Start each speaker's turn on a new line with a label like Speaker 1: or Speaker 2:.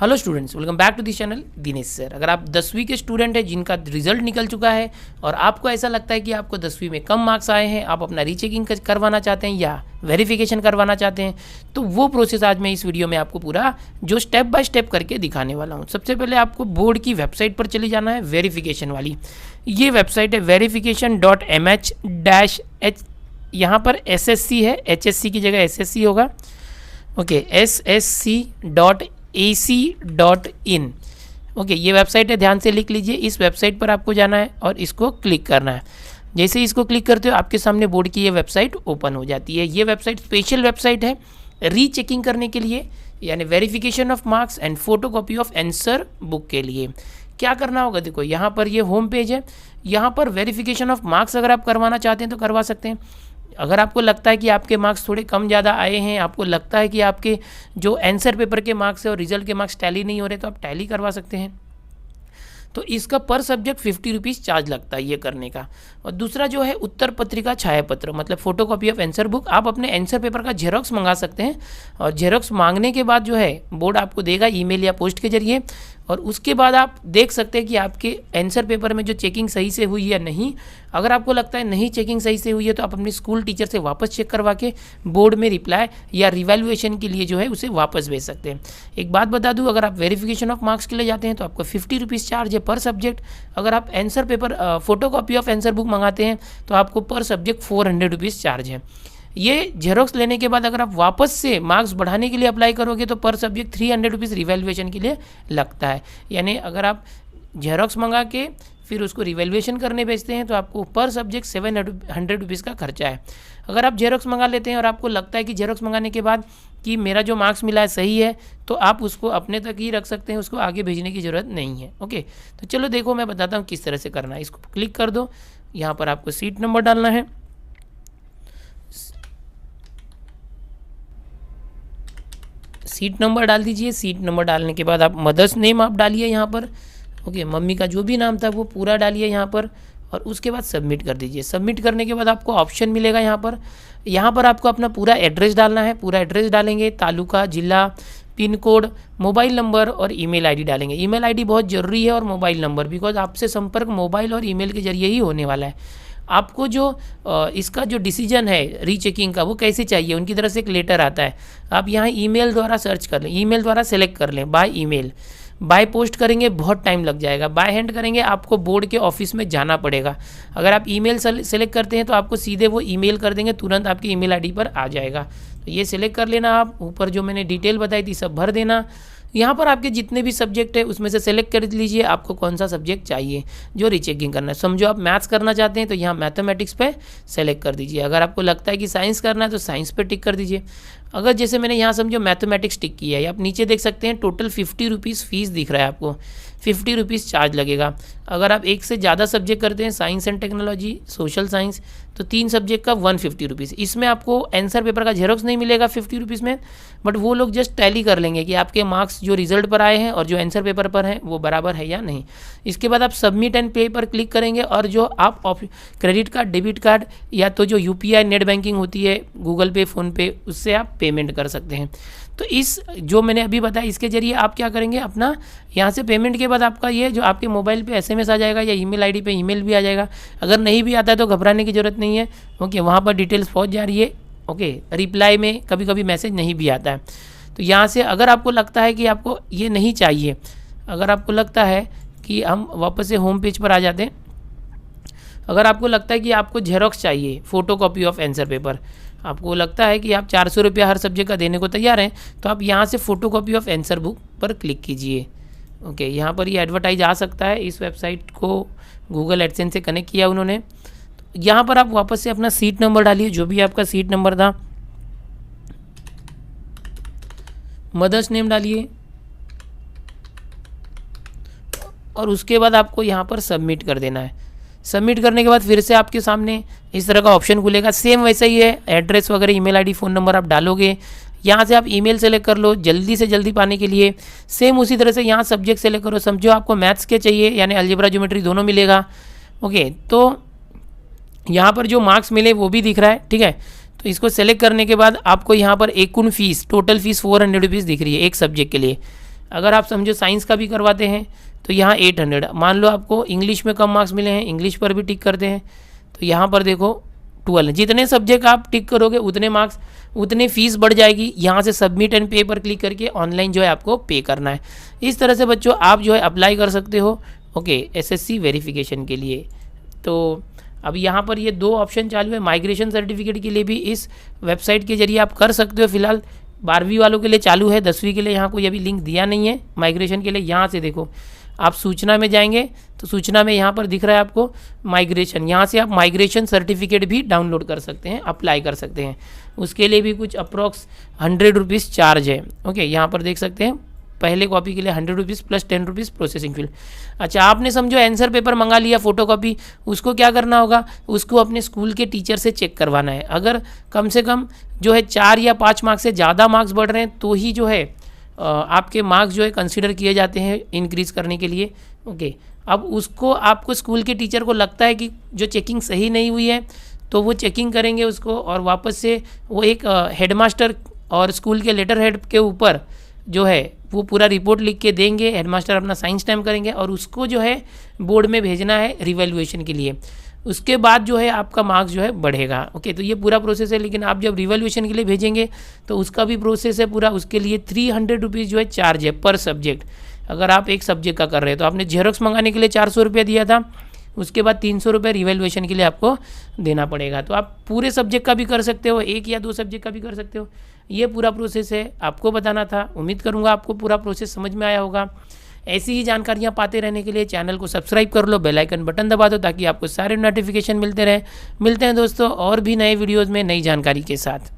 Speaker 1: Hello students, welcome back to this channel Dinesh sir. अगर आप 10वीं के स्टूडेंट हैं जिनका रिजल्ट निकल चुका है और आपको ऐसा लगता है कि आपको 10वीं में कम मार्क्स आए हैं, आप अपना रीचेकिंग करवाना चाहते हैं या वेरिफिकेशन करवाना चाहते हैं, तो वो प्रोसेस आज मैं इस वीडियो में आपको पूरा जो स्टेप बाय स्टेप करके दिखाने वाला हूँ। सबसे पहले आपको बोर्ड की वेबसाइट पर चले जाना है, वेरिफिकेशन वाली। ये वेबसाइट है verification.mh-h, यहाँ पर SSC है, HSC की जगह SSC होगा। Okay, ssc.ac.in। ओके, ये वेबसाइट है, ध्यान से लिख लीजिए। इस वेबसाइट पर आपको जाना है और इसको क्लिक करना है। जैसे ही इसको क्लिक करते हो आपके सामने बोर्ड की ये वेबसाइट ओपन हो जाती है। ये वेबसाइट स्पेशल वेबसाइट है रीचेकिंग करने के लिए, यानी verification of marks and photocopy of answer book के लिए। क्या करना होगा, देखो यहाँ पर ये होम पेज है। यहाँ पर वेरिफिकेशन ऑफ मार्क्स अगर आप करवाना चाहते हैं तो करवा सकते हैं। अगर आपको लगता है कि आपके मार्क्स थोड़े कम ज़्यादा आए हैं, आपको लगता है कि आपके जो आंसर पेपर के मार्क्स है और रिजल्ट के मार्क्स टैली नहीं हो रहे, तो आप टैली करवा सकते हैं। तो इसका पर सब्जेक्ट 50 रुपीज़ चार्ज लगता है ये करने का। और दूसरा जो है उत्तर पत्रिका छायापत्र, मतलब फोटोकॉपी ऑफ आंसर बुक। आप अपने आंसर पेपर का जेरोक्स मंगा सकते हैं और जेरोक्स मांगने के बाद जो है बोर्ड आपको देगा ईमेल या पोस्ट के जरिए, और उसके बाद आप देख सकते हैं कि आपके आंसर पेपर में जो चेकिंग सही से हुई या नहीं। अगर आपको लगता है नहीं चेकिंग सही से हुई है तो आप अपनी स्कूल टीचर से वापस चेक करवा के बोर्ड में रिप्लाई या रिवैल्यूएशन के लिए जो है उसे वापस भेज सकते हैं। एक बात बता दूं, अगर आप वेरिफिकेशन ऑफ मार्क्स के लिए जाते हैं तो आपको 50 रुपीज़ चार्ज है पर सब्जेक्ट। अगर आप answer paper photocopy of answer book मंगाते हैं तो आपको पर सब्जेक्ट 400 रुपीज़ चार्ज है। ये जेरोक्स लेने के बाद अगर आप वापस से मार्क्स बढ़ाने के लिए अप्लाई करोगे तो पर सब्जेक्ट 300 रुपीज़ रिवैल्यूएशन के लिए लगता है। यानी अगर आप जेरोक्स मंगा के फिर उसको रिवैल्यूएशन करने भेजते हैं तो आपको पर सब्जेक्ट 700 रुपीज़ का खर्चा है। अगर आप जेरोक्स मंगा लेते हैं और आपको लगता है कि जेरोक्स मंगाने के बाद कि मेरा जो मार्क्स मिला है सही है, तो आप उसको अपने तक ही रख सकते हैं, उसको आगे भेजने की ज़रूरत नहीं है। ओके, तो चलो देखो मैं बताता हूँ किस तरह से करना है। इसको क्लिक कर दो, यहाँ पर आपको सीट नंबर डालना है। सीट नंबर डाल दीजिए। सीट नंबर डालने के बाद आप मदर्स नेम आप डालिए यहाँ पर। ओके, मम्मी का जो भी नाम था वो पूरा डालिए यहाँ पर, और उसके बाद सबमिट कर दीजिए। सबमिट करने के बाद आपको ऑप्शन मिलेगा यहाँ पर। यहाँ पर आपको अपना पूरा एड्रेस डालना है। पूरा एड्रेस डालेंगे, तालुका, जिला, पिन कोड, मोबाइल नंबर और ईमेल आईडी डालेंगे। ईमेल आईडी बहुत ज़रूरी है और मोबाइल नंबर, बिकॉज आपसे संपर्क मोबाइल और ईमेल के जरिए ही होने वाला है। आपको जो इसका जो डिसीजन है रीचेकिंग का वो कैसे चाहिए, उनकी तरफ से एक लेटर आता है। आप यहाँ ईमेल द्वारा सर्च कर लें, ईमेल द्वारा सेलेक्ट कर लें। बाय ईमेल, बाय पोस्ट करेंगे बहुत टाइम लग जाएगा, बाय हैंड करेंगे आपको बोर्ड के ऑफिस में जाना पड़ेगा। अगर आप ईमेल सेलेक्ट करते हैं तो आपको सीधे वो ईमेल कर देंगे, तुरंत आपकी ईमेल आईडी पर आ जाएगा। तो ये सिलेक्ट कर लेना आप। ऊपर जो मैंने डिटेल बताई थी सब भर देना। यहाँ पर आपके जितने भी सब्जेक्ट है उसमें से सेलेक्ट कर लीजिए आपको कौन सा सब्जेक्ट चाहिए जो रीचेकिंग करना है। समझो आप मैथ्स करना चाहते हैं तो यहाँ मैथमेटिक्स पे सेलेक्ट कर दीजिए। अगर आपको लगता है कि साइंस करना है तो साइंस पे टिक कर दीजिए। अगर जैसे मैंने यहाँ समझो मैथमेटिक्स टिक किया है, आप नीचे देख सकते हैं टोटल 50 रुपीज़ फीस दिख रहा है आपको, 50 रुपीज़ चार्ज लगेगा। अगर आप एक से ज़्यादा सब्जेक्ट करते हैं, science and technology, social science, तो 3 सब्जेक्ट का 150 रुपीज़। इसमें आपको आंसर पेपर का जेरोक्स नहीं मिलेगा 50 रुपीज़ में, बट वो लोग जस्ट टैली कर लेंगे कि आपके मार्क्स जो रिजल्ट पर आए हैं और जो आंसर पेपर पर हैं वो बराबर है या नहीं। इसके बाद आप सबमिट एंड पे पर क्लिक करेंगे और जो आप क्रेडिट कार्ड, डेबिट कार्ड या तो जो UPI नेट बैंकिंग होती है, गूगल पे, फ़ोनपे, उससे आप पेमेंट कर सकते हैं। तो इस जो मैंने अभी बताया इसके जरिए आप क्या करेंगे, अपना यहाँ से पेमेंट के बाद आपका ये जो आपके मोबाइल पे SMS आ जाएगा या ईमेल आईडी पे ईमेल भी आ जाएगा। अगर नहीं भी आता है तो घबराने की ज़रूरत नहीं है। ओके, वहाँ पर डिटेल्स पहुँच जा रही है। ओके, रिप्लाई में कभी कभी मैसेज नहीं भी आता है। तो यहाँ से अगर आपको लगता है कि आपको ये नहीं चाहिए, अगर आपको लगता है कि हम वापस से होम पेज पर आ जाते हैं। अगर आपको लगता है कि आपको जेरोक्स चाहिए, फोटोकॉपी ऑफ आंसर पेपर, आपको लगता है कि आप 400 रुपया हर सब्जेक्ट का देने को तैयार हैं, तो आप यहाँ से फोटोकॉपी ऑफ आंसर बुक पर क्लिक कीजिए। ओके, यहाँ पर ये एडवर्टाइज आ सकता है। इस वेबसाइट को गूगल एडसेंस से कनेक्ट किया उन्होंने। तो यहाँ पर आप वापस से अपना सीट नंबर डालिए, जो भी आपका सीट नंबर था। मदर्स नेम डालिए और उसके बाद आपको यहाँ पर सबमिट कर देना है। सबमिट करने के बाद फिर से आपके सामने इस तरह का ऑप्शन खुलेगा। सेम वैसा ही है, एड्रेस वगैरह, ईमेल आईडी, फ़ोन नंबर आप डालोगे। यहाँ से आप ईमेल सेलेक्ट कर लो जल्दी से जल्दी पाने के लिए। सेम उसी तरह से यहाँ सब्जेक्ट सेलेक्ट करो। समझो आपको मैथ्स के चाहिए, यानी अलजेब्रा, ज्योमेट्री दोनों मिलेगा। ओके, तो यहाँ पर जो मार्क्स मिले वो भी दिख रहा है, ठीक है। तो इसको सेलेक्ट करने के बाद आपको यहाँ पर एकूण फीस, टोटल फीस 400 रुपीज़ दिख रही है एक सब्जेक्ट के लिए। अगर आप समझो साइंस का भी करवाते हैं तो यहाँ 800। मान लो आपको इंग्लिश में कम मार्क्स मिले हैं, इंग्लिश पर भी टिक करते हैं तो यहाँ पर देखो 12। जितने सब्जेक्ट आप टिक करोगे उतने मार्क्स, उतनी फीस बढ़ जाएगी। यहाँ से सबमिट एंड पे पर क्लिक करके ऑनलाइन जो है आपको पे करना है। इस तरह से बच्चों आप जो है अप्लाई कर सकते हो ओके एसएससी वेरिफिकेशन के लिए। तो अब यहाँ पर ये 2 ऑप्शन चालू है। माइग्रेशन सर्टिफिकेट के लिए भी इस वेबसाइट के जरिए आप कर सकते हो। फिलहाल 12वीं वालों के लिए चालू है, 10वीं के लिए यहाँ कोई अभी लिंक दिया नहीं है माइग्रेशन के लिए। यहाँ से देखो आप सूचना में जाएंगे तो सूचना में यहाँ पर दिख रहा है आपको माइग्रेशन, यहाँ से आप माइग्रेशन सर्टिफिकेट भी डाउनलोड कर सकते हैं, अप्लाई कर सकते हैं। उसके लिए भी कुछ अप्रॉक्स 100 रुपीज़ चार्ज है। ओके यहाँ पर देख सकते हैं पहले कॉपी के लिए 100 rupees plus 10 rupees processing fees. अच्छा आपने समझो आंसर पेपर मंगा लिया फोटो कॉपी, उसको क्या करना होगा, उसको अपने स्कूल के टीचर से चेक करवाना है। अगर कम से कम जो है 4 या 5 मार्क्स से ज़्यादा मार्क्स बढ़ रहे हैं तो ही जो है आपके मार्क्स जो है कंसीडर किए जाते हैं इंक्रीज़ करने के लिए। ओके अब उसको आपको स्कूल के टीचर को लगता है कि जो चेकिंग सही नहीं हुई है तो वो चेकिंग करेंगे उसको और वापस से वो एक हेडमास्टर और स्कूल के लेटर हेड के ऊपर जो है वो पूरा रिपोर्ट लिख के देंगे। हेडमास्टर अपना साइन स्टैम्प करेंगे और उसको जो है बोर्ड में भेजना है रिवैल्यूएशन के लिए। उसके बाद जो है आपका मार्क्स जो है बढ़ेगा। ओके तो ये पूरा प्रोसेस है। लेकिन आप जब रिवैल्यूएशन के लिए भेजेंगे तो उसका भी प्रोसेस है पूरा, उसके लिए 300 रुपीज़ जो है चार्ज है पर सब्जेक्ट। अगर आप एक सब्जेक्ट का कर रहे हैं तो आपने जेरोक्स मंगाने के लिए 400 रुपये दिया था, उसके बाद 300 रुपये रिवैल्यूएशन के लिए आपको देना पड़ेगा। तो आप पूरे सब्जेक्ट का भी कर सकते हो, 1 या 2 सब्जेक्ट का भी कर सकते हो। ये पूरा प्रोसेस है, आपको बताना था। उम्मीद करूँगा आपको पूरा प्रोसेस समझ में आया होगा। ऐसी ही जानकारियाँ पाते रहने के लिए चैनल को सब्सक्राइब कर लो, बेल आइकन बटन दबा दो ताकि आपको सारे नोटिफिकेशन मिलते रहे। मिलते हैं दोस्तों और भी नए वीडियोज़ में नई जानकारी के साथ।